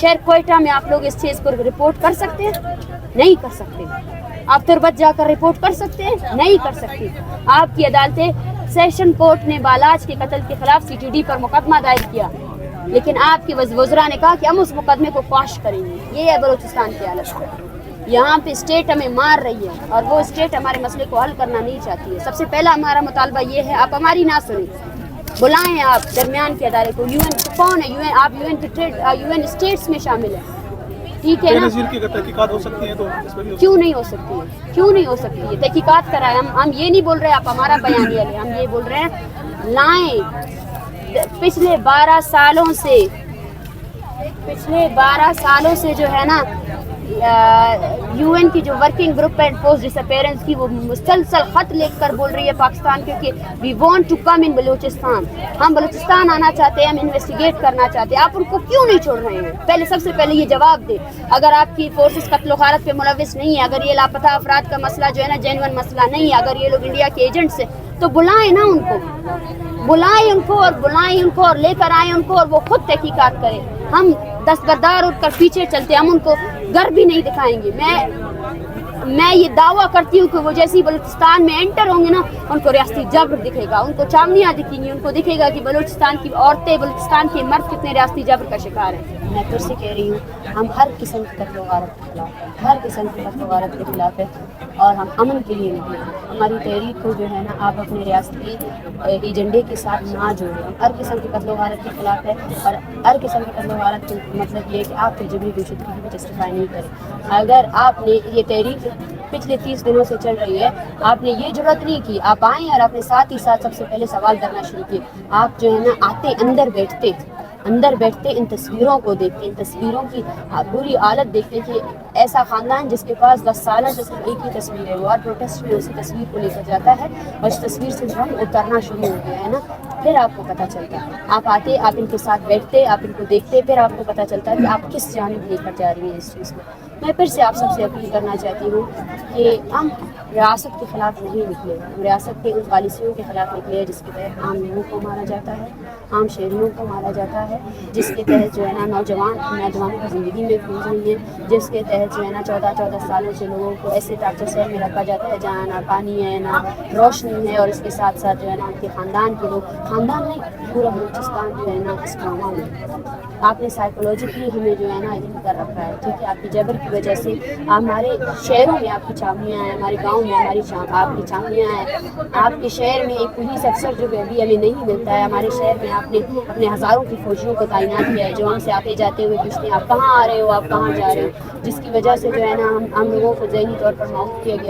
शहर कोयटा में आप लोग इस चीज़ को रिपोर्ट कर सकते हैं? नहीं कर सकते। आप तुरबत जाकर रिपोर्ट कर सकते हैं? नहीं कर सकते। आपकी अदालतें, सेशन कोर्ट ने बालाज के कत्ल के खिलाफ CTD पर मुकदमा दायर किया, लेकिन आपके वज़रा ने कहा कि हम उस मुकदमे को क्वाश करेंगे। ये है बलूचिस्तान की हालत। यहाँ पे स्टेट हमें मार रही है और वो स्टेट हमारे मसले को हल करना नहीं चाहती है। सबसे पहला हमारा मुतालबा ये है, आप हमारी ना सुने, बुलाएं आप दरमियान के अदारे को। UN कौन है? UN, आप UN स्टेट्स में शामिल है, ठीक है ना? की तहकीकात हो सकती है तो इस पर भी क्यों नहीं हो सकती है? क्यों नहीं हो सकती है? तहकीकात कराएं। हम ये नहीं बोल रहे आप हमारा बयानिया लें, हम ये बोल रहे हैं लाएं। पिछले 12 सालों से जो है ना UN की जो वर्किंग ग्रुप है पोस्ट डिसअपेरेंस की, वो मुसलसल खत लिखकर बोल रही है पाकिस्तान के कि वी वांट टू कम इन बलूचिस्तान, हम बलूचिस्तान आना चाहते हैं, हम इन्वेस्टिगेट करना चाहते हैं। आप उनको क्यों नहीं छोड़ रहे हैं? पहले सबसे पहले ये जवाब दे। अगर आपकी फोर्सेस कत्ल गारत पे मुलविस नहीं है, अगर ये लापता अफराद का मसला जो है ना जेन्युइन मसला नहीं है, अगर ये लोग इंडिया के एजेंट्स हैं, तो बुलाएं ना उनको, बुलाएं उनको और लेकर आए उनको और वो खुद तहकीकात करें। हम दस्तबरदार उठकर पीछे चलते, हम उनको घर भी नहीं दिखाएंगे। मैं ये दावा करती हूँ कि वो जैसे बलूचिस्तान में एंटर होंगे ना, उनको रियासती जबर दिखेगा, उनको चावनियाँ दिखेंगी, उनको दिखेगा कि बलूचिस्तान की औरतें, बलूचिस्तान के मर्द कितने रियासती जबर का शिकार हैं। मैं फिर से कह रही हूँ, हम हर किस्म की कत्ल गारत के खिलाफ है, हर किस्म की कत्ल गारत के खिलाफ है और हम अमन के लिए निकले हैं। हमारी तहरीक को जो है ना आप अपने रियासती एजेंडे के साथ ना जोड़ें। हम हर किस्म की कत्ल गारत के खिलाफ है और हर किस्म की कत्ल गारत का मतलब ये है कि आप फिर जबरी बेशुदगी को जस्टिफाई नहीं करें। अगर आपने ये तहरीक पिछले 30 दिनों से चल रही है, आपने ये जरूरत नहीं की, आप आए और आपने साथ ही साथ सबसे पहले सवाल करना शुरू किए। आप जो है ना आते अंदर बैठते इन तस्वीरों को देखते, इन तस्वीरों की बुरी हालत देखते कि ऐसा ख़ानदान जिसके पास 10 साल से सिर्फ एक ही तस्वीर है, वो हर प्रोटेस्ट में उसी तस्वीर को लेकर जाता है और इस तस्वीर से रंग उतरना शुरू हो गया है ना, फिर आपको पता चलता है। आप आते, आप इनके साथ बैठते, आप इनको देखते, फिर आपको पता चलता है कि आप किस जानिब लेकर जा रही हैं इस चीज़ को। मैं फिर से आप सबसे अपील करना चाहती हूँ कि हम रियासत के ख़िलाफ़ नहीं निकले, हम रियासत के उन पॉलिसियों के ख़िलाफ़ निकले हैं जिसके तहत आम लोगों को मारा जाता है, आम शहरियों को मारा जाता है, जिसके तहत जो है ना नौजवानों की ज़िंदगी में घूम रही है, जिसके तहत जो है ना 14 सालों से लोगों को ऐसे टार्चर सेल में रखा जाता है जहाँ ना पानी है, ना रोशनी है, और इसके साथ साथ जो है ना उनके ख़ानदान के लोग, ख़ानदान नहीं पूरा बलूचिस्तान जो है ना इस ट्रॉमा में आपने साइकोलॉजिकली हमें जो है ना इधर कर रखा है, ठीक है? आपकी जबर की वजह से हमारे शहरों में आपकी छावनियाँ हैं, हमारे गाँव में आपकी छावनियाँ हैं, आपके शहर में एक पुलिस अफसर जो अभी हमें नहीं मिलता है, हमारे शहर में आपने अपने हज़ारों की फौजियों को तैनात किया है जो हमसे आते जाते हुए पूछते हैं आप कहाँ आ रहे हो, आप कहाँ जा रहे हो, जिसकी वजह से जो है ना हम लोगों को ज़हनी तौर पर माऊफ किया गया।